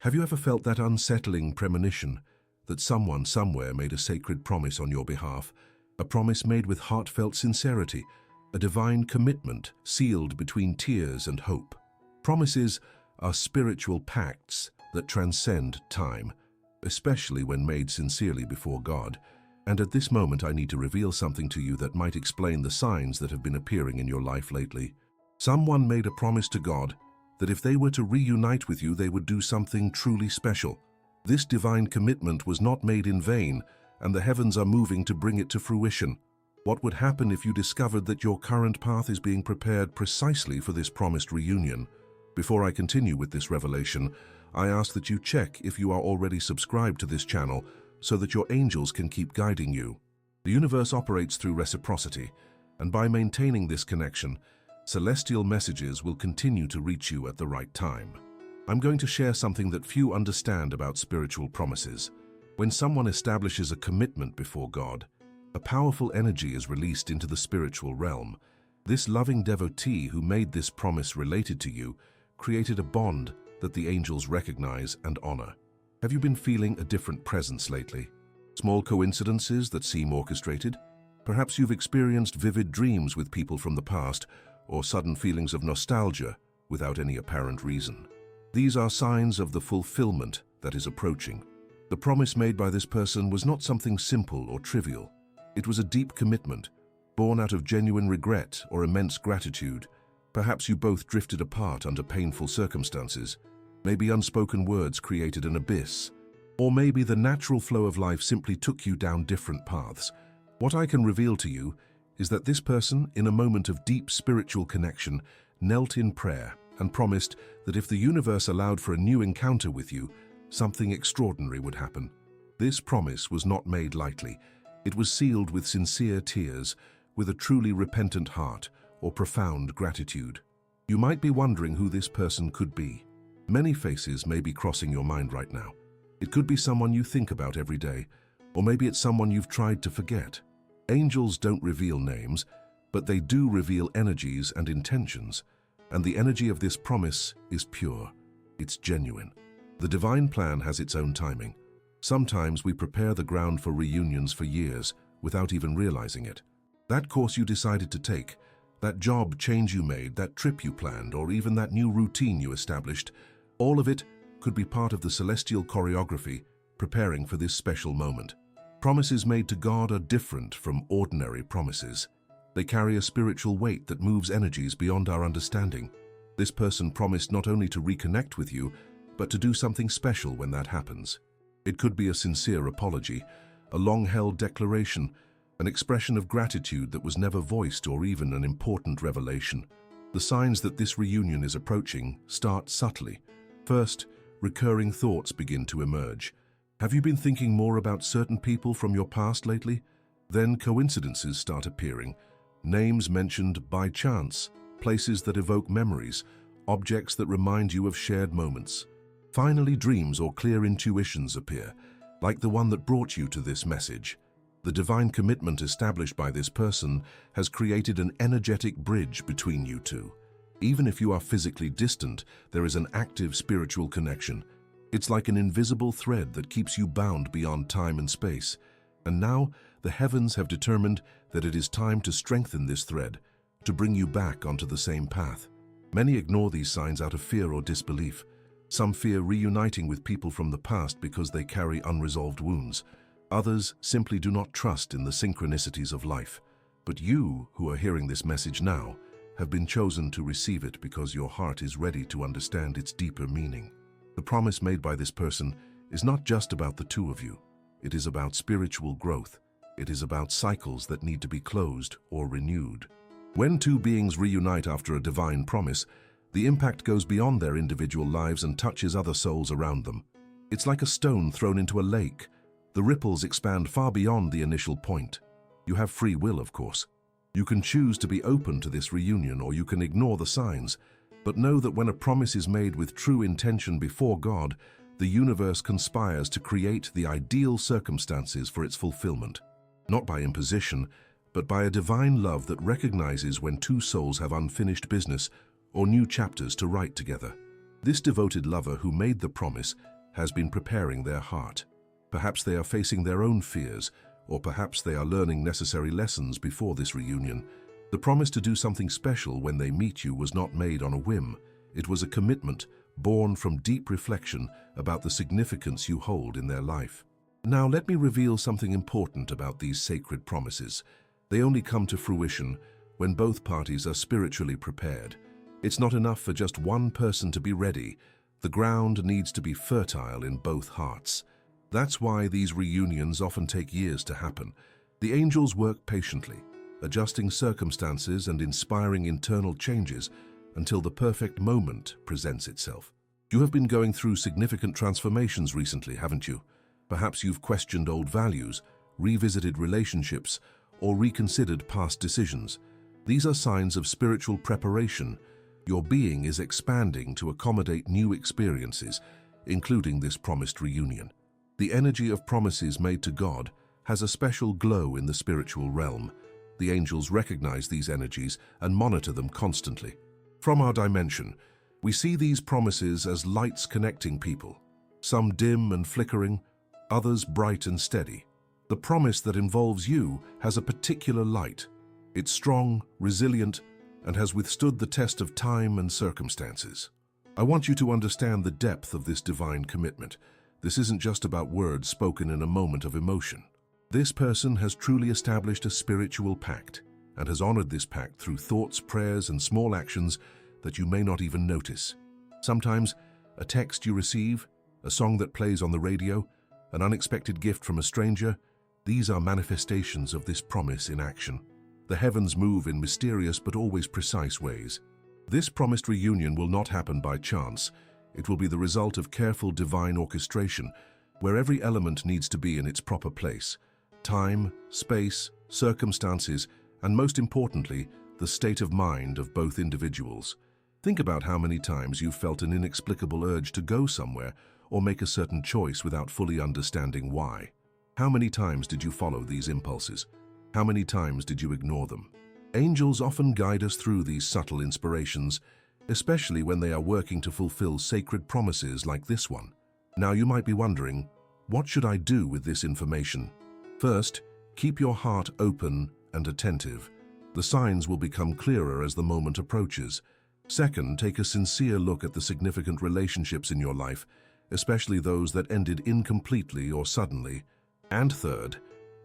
Have you ever felt that unsettling premonition that someone somewhere made a sacred promise on your behalf, a promise made with heartfelt sincerity, a divine commitment sealed between tears and hope? Promises are spiritual pacts that transcend time, especially when made sincerely before God. And at this moment I need to reveal something to you that might explain the signs that have been appearing in your life lately. Someone made a promise to God that if they were to reunite with you, they would do something truly special. This divine commitment was not made in vain, and the heavens are moving to bring it to fruition. What would happen if you discovered that your current path is being prepared precisely for this promised reunion? Before I continue with this revelation, I ask that you check if you are already subscribed to this channel so that your angels can keep guiding you. The universe operates through reciprocity, and by maintaining this connection, celestial messages will continue to reach you at the right time. I'm going to share something that few understand about spiritual promises. When someone establishes a commitment before God, a powerful energy is released into the spiritual realm. This loving devotee who made this promise related to you created a bond that the angels recognize and honor. Have you been feeling a different presence lately? Small coincidences that seem orchestrated? Perhaps you've experienced vivid dreams with people from the past, or sudden feelings of nostalgia without any apparent reason. These are signs of the fulfillment that is approaching. The promise made by this person was not something simple or trivial. It was a deep commitment, born out of genuine regret or immense gratitude. Perhaps you both drifted apart under painful circumstances. Maybe unspoken words created an abyss. Or maybe the natural flow of life simply took you down different paths. What I can reveal to you is that this person, in a moment of deep spiritual connection, knelt in prayer and promised that if the universe allowed for a new encounter with you, something extraordinary would happen. This promise was not made lightly. It was sealed with sincere tears, with a truly repentant heart, or profound gratitude. You might be wondering who this person could be. Many faces may be crossing your mind right now. It could be someone you think about every day, or maybe it's someone you've tried to forget. Angels don't reveal names, but they do reveal energies and intentions, and the energy of this promise is pure. It's genuine. The divine plan has its own timing. Sometimes we prepare the ground for reunions for years without even realizing it. That course you decided to take, that job change you made, that trip you planned, or even that new routine you established, all of it could be part of the celestial choreography preparing for this special moment. Promises made to God are different from ordinary promises. They carry a spiritual weight that moves energies beyond our understanding. This person promised not only to reconnect with you, but to do something special when that happens. It could be a sincere apology, a long-held declaration, an expression of gratitude that was never voiced, or even an important revelation. The signs that this reunion is approaching start subtly. First, recurring thoughts begin to emerge. Have you been thinking more about certain people from your past lately? Then coincidences start appearing. Names mentioned by chance, places that evoke memories, objects that remind you of shared moments. Finally, dreams or clear intuitions appear, like the one that brought you to this message. The divine commitment established by this person has created an energetic bridge between you two. Even if you are physically distant, there is an active spiritual connection. It's like an invisible thread that keeps you bound beyond time and space. And now, the heavens have determined that it is time to strengthen this thread, to bring you back onto the same path. Many ignore these signs out of fear or disbelief. Some fear reuniting with people from the past because they carry unresolved wounds. Others simply do not trust in the synchronicities of life. But you, who are hearing this message now, have been chosen to receive it because your heart is ready to understand its deeper meaning. The promise made by this person is not just about the two of you. It is about spiritual growth. It is about cycles that need to be closed or renewed. When two beings reunite after a divine promise, the impact goes beyond their individual lives and touches other souls around them. It's like a stone thrown into a lake. The ripples expand far beyond the initial point. You have free will, of course. You can choose to be open to this reunion, or you can ignore the signs. But know that when a promise is made with true intention before God, the universe conspires to create the ideal circumstances for its fulfillment. Not by imposition, but by a divine love that recognizes when two souls have unfinished business or new chapters to write together. This devoted lover who made the promise has been preparing their heart. Perhaps they are facing their own fears, or perhaps they are learning necessary lessons before this reunion. The promise to do something special when they meet you was not made on a whim. It was a commitment born from deep reflection about the significance you hold in their life. Now let me reveal something important about these sacred promises. They only come to fruition when both parties are spiritually prepared. It's not enough for just one person to be ready. The ground needs to be fertile in both hearts. That's why these reunions often take years to happen. The angels work patiently, adjusting circumstances and inspiring internal changes until the perfect moment presents itself. You have been going through significant transformations recently, haven't you? Perhaps you've questioned old values, revisited relationships, or reconsidered past decisions. These are signs of spiritual preparation. Your being is expanding to accommodate new experiences, including this promised reunion. The energy of promises made to God has a special glow in the spiritual realm. The angels recognize these energies and monitor them constantly. From our dimension, we see these promises as lights connecting people, some dim and flickering, others bright and steady. The promise that involves you has a particular light. It's strong, resilient, and has withstood the test of time and circumstances. I want you to understand the depth of this divine commitment. This isn't just about words spoken in a moment of emotion. This person has truly established a spiritual pact and has honored this pact through thoughts, prayers, and small actions that you may not even notice. Sometimes, a text you receive, a song that plays on the radio, an unexpected gift from a stranger, these are manifestations of this promise in action. The heavens move in mysterious but always precise ways. This promised reunion will not happen by chance. It will be the result of careful divine orchestration, where every element needs to be in its proper place. Time, space, circumstances, and most importantly, the state of mind of both individuals. Think about how many times you've felt an inexplicable urge to go somewhere or make a certain choice without fully understanding why. How many times did you follow these impulses? How many times did you ignore them? Angels often guide us through these subtle inspirations, especially when they are working to fulfill sacred promises like this one. Now you might be wondering, what should I do with this information? First, keep your heart open and attentive. The signs will become clearer as the moment approaches. Second, take a sincere look at the significant relationships in your life, especially those that ended incompletely or suddenly. And third,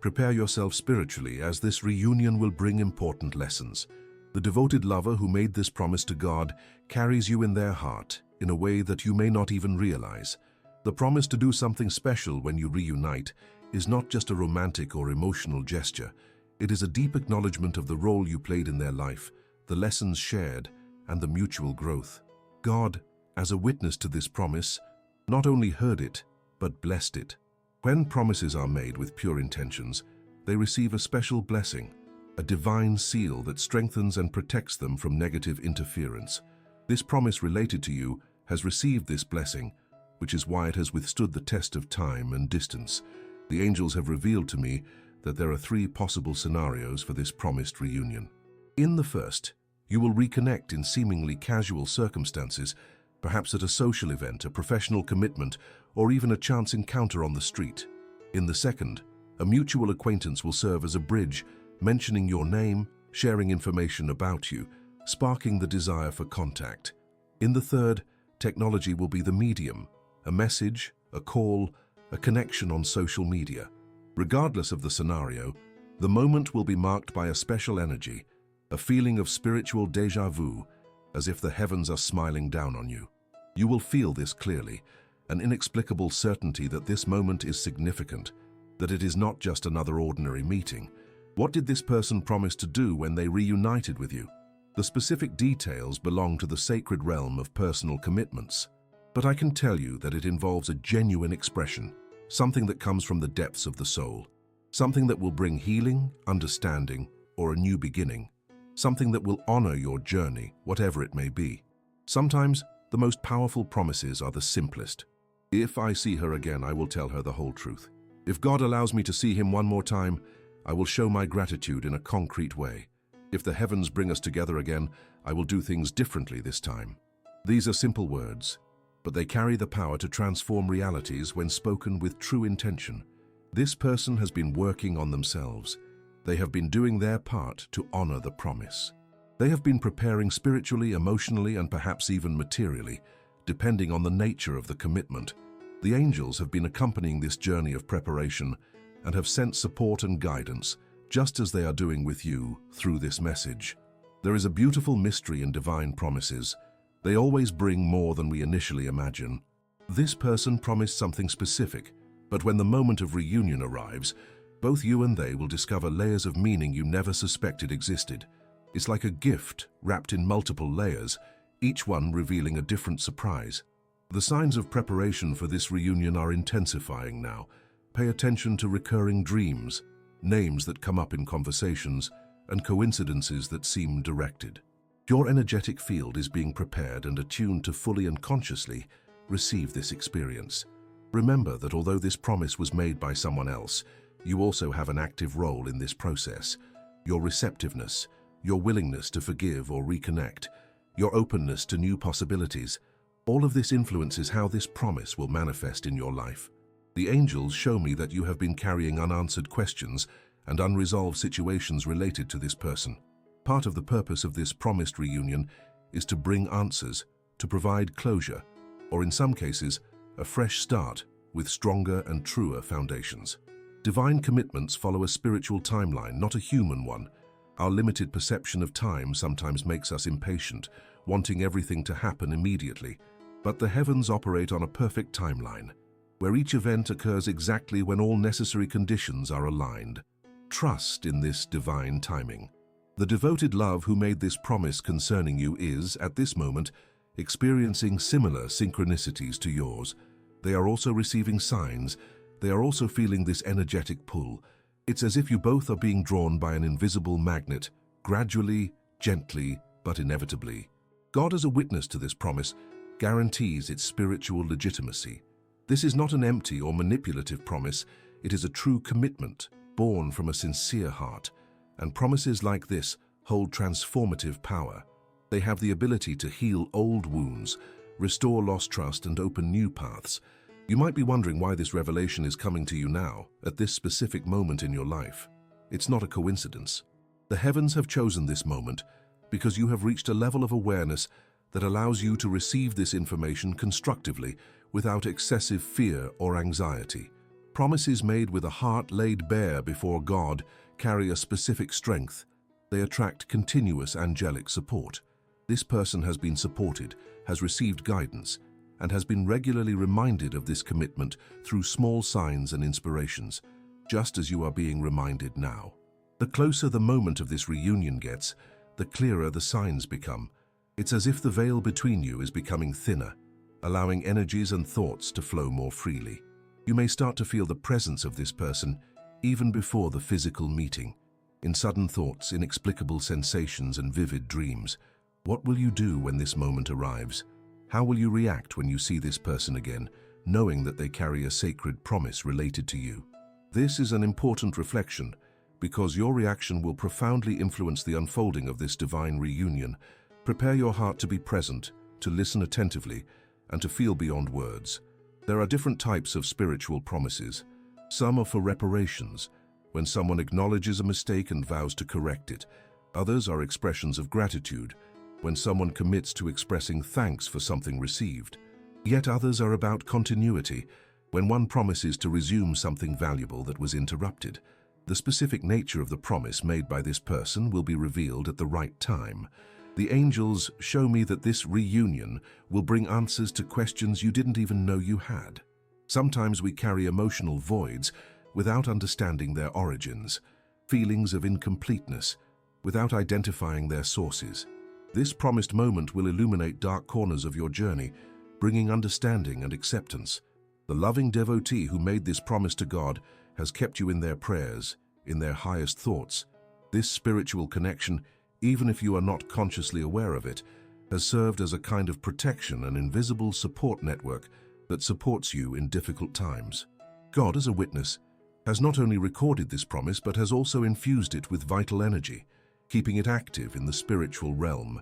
prepare yourself spiritually, as this reunion will bring important lessons. The devoted lover who made this promise to God carries you in their heart in a way that you may not even realize. The promise to do something special when you reunite is not just a romantic or emotional gesture. It is a deep acknowledgement of the role you played in their life, the lessons shared, and the mutual growth. God, as a witness to this promise, not only heard it, but blessed it. When promises are made with pure intentions, they receive a special blessing, a divine seal that strengthens and protects them from negative interference. This promise related to you has received this blessing, which is why it has withstood the test of time and distance. The angels have revealed to me that there are 3 possible scenarios for this promised reunion. In the first, you will reconnect in seemingly casual circumstances, perhaps at a social event, a professional commitment, or even a chance encounter on the street. In the second, a mutual acquaintance will serve as a bridge, mentioning your name, sharing information about you, sparking the desire for contact. In the third, technology will be the medium, a message, a call, a connection on social media. Regardless of the scenario, the moment will be marked by a special energy, a feeling of spiritual déjà vu, as if the heavens are smiling down on you. You will feel this clearly, an inexplicable certainty that this moment is significant, that it is not just another ordinary meeting. What did this person promise to do when they reunited with you? The specific details belong to the sacred realm of personal commitments, but I can tell you that it involves a genuine expression, something that comes from the depths of the soul, something that will bring healing, understanding, or a new beginning, something that will honor your journey, whatever it may be. Sometimes, the most powerful promises are the simplest. If I see her again, I will tell her the whole truth. If God allows me to see him one more time, I will show my gratitude in a concrete way. If the heavens bring us together again, I will do things differently this time. These are simple words, but they carry the power to transform realities when spoken with true intention. This person has been working on themselves. They have been doing their part to honor the promise. They have been preparing spiritually, emotionally, and perhaps even materially, depending on the nature of the commitment. The angels have been accompanying this journey of preparation and have sent support and guidance, just as they are doing with you through this message. There is a beautiful mystery in divine promises. They always bring more than we initially imagine. This person promised something specific, but when the moment of reunion arrives, both you and they will discover layers of meaning you never suspected existed. It's like a gift wrapped in multiple layers, each one revealing a different surprise. The signs of preparation for this reunion are intensifying now. Pay attention to recurring dreams, names that come up in conversations, and coincidences that seem directed. Your energetic field is being prepared and attuned to fully and consciously receive this experience. Remember that although this promise was made by someone else, you also have an active role in this process. Your receptiveness, your willingness to forgive or reconnect, your openness to new possibilities, all of this influences how this promise will manifest in your life. The angels show me that you have been carrying unanswered questions and unresolved situations related to this person. Part of the purpose of this promised reunion is to bring answers, to provide closure, or in some cases, a fresh start with stronger and truer foundations. Divine commitments follow a spiritual timeline, not a human one. Our limited perception of time sometimes makes us impatient, wanting everything to happen immediately. But the heavens operate on a perfect timeline, where each event occurs exactly when all necessary conditions are aligned. Trust in this divine timing. The devoted love who made this promise concerning you is, at this moment, experiencing similar synchronicities to yours. They are also receiving signs. They are also feeling this energetic pull. It's as if you both are being drawn by an invisible magnet, gradually, gently, but inevitably. God, as a witness to this promise, guarantees its spiritual legitimacy. This is not an empty or manipulative promise. It is a true commitment, born from a sincere heart. And promises like this hold transformative power. They have the ability to heal old wounds, restore lost trust, and open new paths. You might be wondering why this revelation is coming to you now, at this specific moment in your life. It's not a coincidence. The heavens have chosen this moment because you have reached a level of awareness that allows you to receive this information constructively without excessive fear or anxiety. Promises made with a heart laid bare before God carry a specific strength. They attract continuous angelic support. This person has been supported, has received guidance, and has been regularly reminded of this commitment through small signs and inspirations, just as you are being reminded now. The closer the moment of this reunion gets, the clearer the signs become. It's as if the veil between you is becoming thinner, allowing energies and thoughts to flow more freely. You may start to feel the presence of this person even before the physical meeting, in sudden thoughts, inexplicable sensations, and vivid dreams. What will you do when this moment arrives? How will you react when you see this person again, knowing that they carry a sacred promise related to you? This is an important reflection, because your reaction will profoundly influence the unfolding of this divine reunion. Prepare your heart to be present, to listen attentively, and to feel beyond words. There are different types of spiritual promises. Some are for reparations, when someone acknowledges a mistake and vows to correct it. Others are expressions of gratitude, when someone commits to expressing thanks for something received. Yet others are about continuity, when one promises to resume something valuable that was interrupted. The specific nature of the promise made by this person will be revealed at the right time. The angels show me that this reunion will bring answers to questions you didn't even know you had. Sometimes we carry emotional voids without understanding their origins, feelings of incompleteness without identifying their sources. This promised moment will illuminate dark corners of your journey, bringing understanding and acceptance. The loving devotee who made this promise to God has kept you in their prayers, in their highest thoughts. This spiritual connection, even if you are not consciously aware of it, has served as a kind of protection, an invisible support network that supports you in difficult times. God, as a witness, has not only recorded this promise but has also infused it with vital energy, keeping it active in the spiritual realm.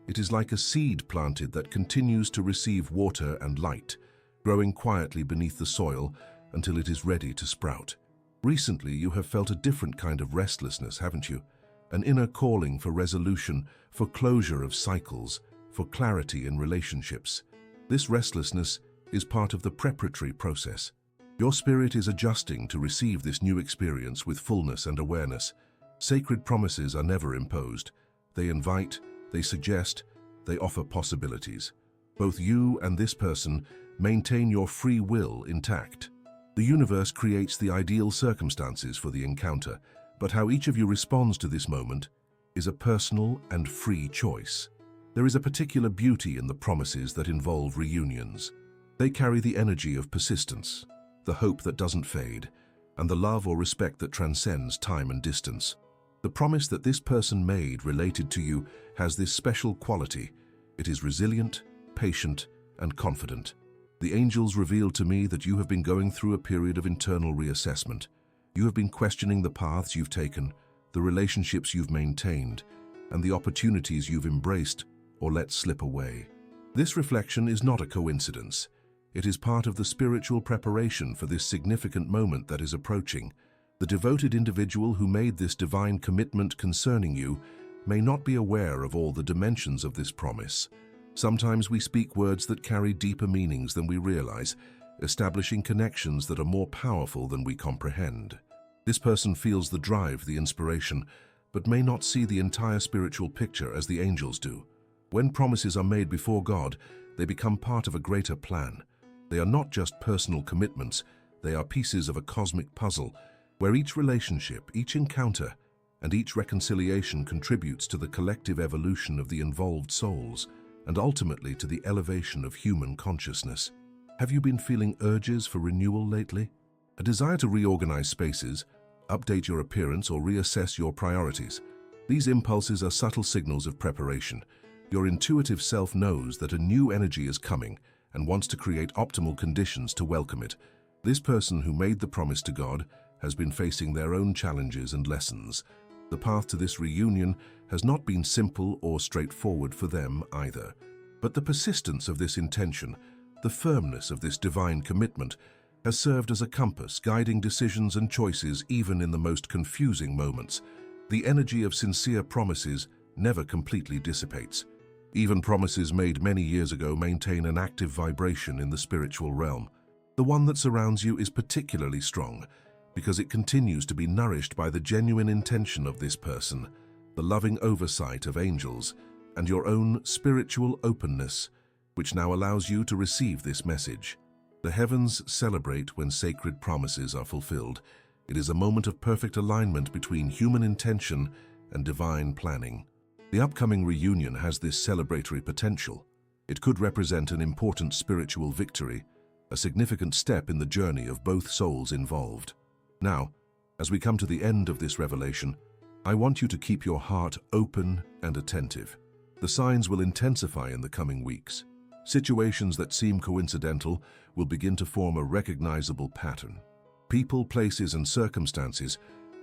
It is like a seed planted that continues to receive water and light, growing quietly beneath the soil until it is ready to sprout. Recently, you have felt a different kind of restlessness, haven't you? An inner calling for resolution, for closure of cycles, for clarity in relationships. This restlessness is part of the preparatory process. Your spirit is adjusting to receive this new experience with fullness and awareness. Sacred promises are never imposed. They invite, they suggest, they offer possibilities. Both you and this person maintain your free will intact. The universe creates the ideal circumstances for the encounter, but how each of you responds to this moment is a personal and free choice. There is a particular beauty in the promises that involve reunions. They carry the energy of persistence, the hope that doesn't fade, and the love or respect that transcends time and distance. The promise that this person made related to you has this special quality. It is resilient, patient, and confident. The angels revealed to me that you have been going through a period of internal reassessment. You have been questioning the paths you've taken, the relationships you've maintained, and the opportunities you've embraced or let slip away. This reflection is not a coincidence. It is part of the spiritual preparation for this significant moment that is approaching. The devoted individual who made this divine commitment concerning you may not be aware of all the dimensions of this promise. Sometimes we speak words that carry deeper meanings than we realize, establishing connections that are more powerful than we comprehend. This person feels the drive, the inspiration, but may not see the entire spiritual picture as the angels do. When promises are made before God, they become part of a greater plan. They are not just personal commitments, they are pieces of a cosmic puzzle, where each relationship, each encounter, and each reconciliation contributes to the collective evolution of the involved souls, and ultimately to the elevation of human consciousness. Have you been feeling urges for renewal lately? A desire to reorganize spaces, update your appearance, or reassess your priorities? These impulses are subtle signals of preparation. Your intuitive self knows that a new energy is coming and wants to create optimal conditions to welcome it. This person who made the promise to God has been facing their own challenges and lessons. The path to this reunion has not been simple or straightforward for them either. But the persistence of this intention, the firmness of this divine commitment, has served as a compass guiding decisions and choices even in the most confusing moments. The energy of sincere promises never completely dissipates. Even promises made many years ago maintain an active vibration in the spiritual realm. The one that surrounds you is particularly strong because it continues to be nourished by the genuine intention of this person, the loving oversight of angels, and your own spiritual openness, which now allows you to receive this message. The heavens celebrate when sacred promises are fulfilled. It is a moment of perfect alignment between human intention and divine planning. The upcoming reunion has this celebratory potential. It could represent an important spiritual victory, a significant step in the journey of both souls involved. Now, as we come to the end of this revelation, I want you to keep your heart open and attentive. The signs will intensify in the coming weeks. Situations that seem coincidental will begin to form a recognizable pattern. People, places, and circumstances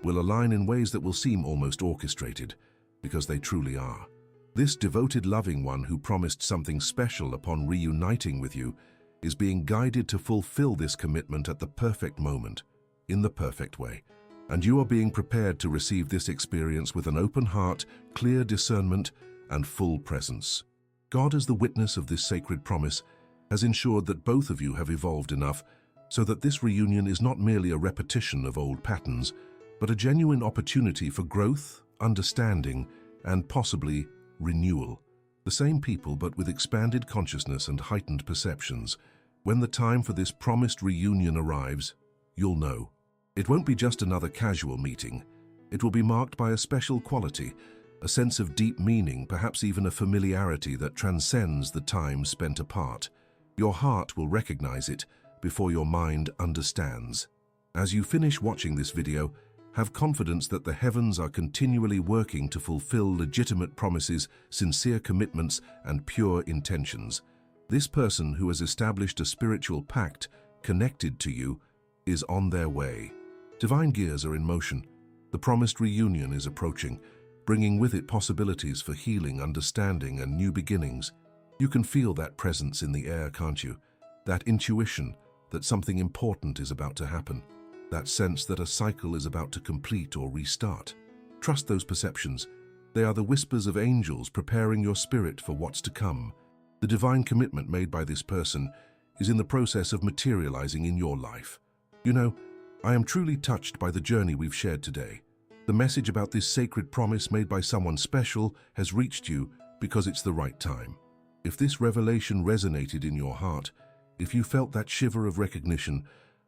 will align in ways that will seem almost orchestrated, because they truly are. This devoted loving one who promised something special upon reuniting with you is being guided to fulfill this commitment at the perfect moment, in the perfect way. And you are being prepared to receive this experience with an open heart, clear discernment, and full presence. God, as the witness of this sacred promise, has ensured that both of you have evolved enough so that this reunion is not merely a repetition of old patterns, but a genuine opportunity for growth, understanding, and possibly renewal. The same people, but with expanded consciousness and heightened perceptions. When the time for this promised reunion arrives, you'll know. It won't be just another casual meeting. It will be marked by a special quality, a sense of deep meaning, perhaps even a familiarity that transcends the time spent apart. Your heart will recognize it before your mind understands. As you finish watching this video, have confidence that the heavens are continually working to fulfill legitimate promises, sincere commitments, and pure intentions. This person who has established a spiritual pact connected to you is on their way. Divine gears are in motion. The promised reunion is approaching, bringing with it possibilities for healing, understanding, and new beginnings. You can feel that presence in the air, can't you? That intuition that something important is about to happen. That sense that a cycle is about to complete or restart. Trust those perceptions. They are the whispers of angels preparing your spirit for what's to come. The divine commitment made by this person is in the process of materializing in your life. You know, I am truly touched by the journey we've shared today. The message about this sacred promise made by someone special has reached you because it's the right time. If this revelation resonated in your heart, if you felt that shiver of recognition,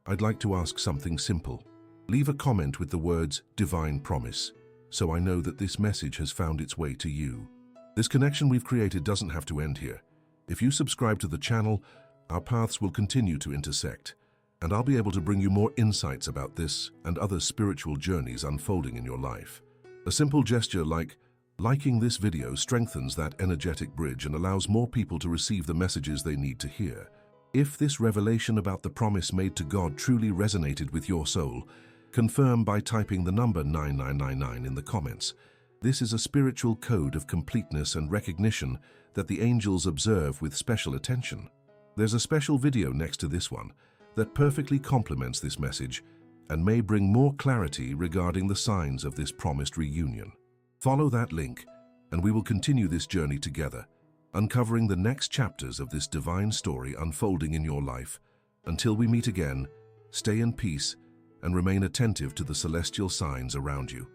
I'd like to ask something simple. Leave a comment with the words "Divine Promise," so I know that this message has found its way to you. This connection we've created doesn't have to end here. If you subscribe to the channel, our paths will continue to intersect, and I'll be able to bring you more insights about this and other spiritual journeys unfolding in your life. A simple gesture like liking this video strengthens that energetic bridge and allows more people to receive the messages they need to hear. If this revelation about the promise made to God truly resonated with your soul, confirm by typing the number 9999 in the comments. This is a spiritual code of completeness and recognition that the angels observe with special attention. There's a special video next to this one that perfectly complements this message and may bring more clarity regarding the signs of this promised reunion. Follow that link and we will continue this journey together, uncovering the next chapters of this divine story unfolding in your life. Until we meet again, stay in peace and remain attentive to the celestial signs around you.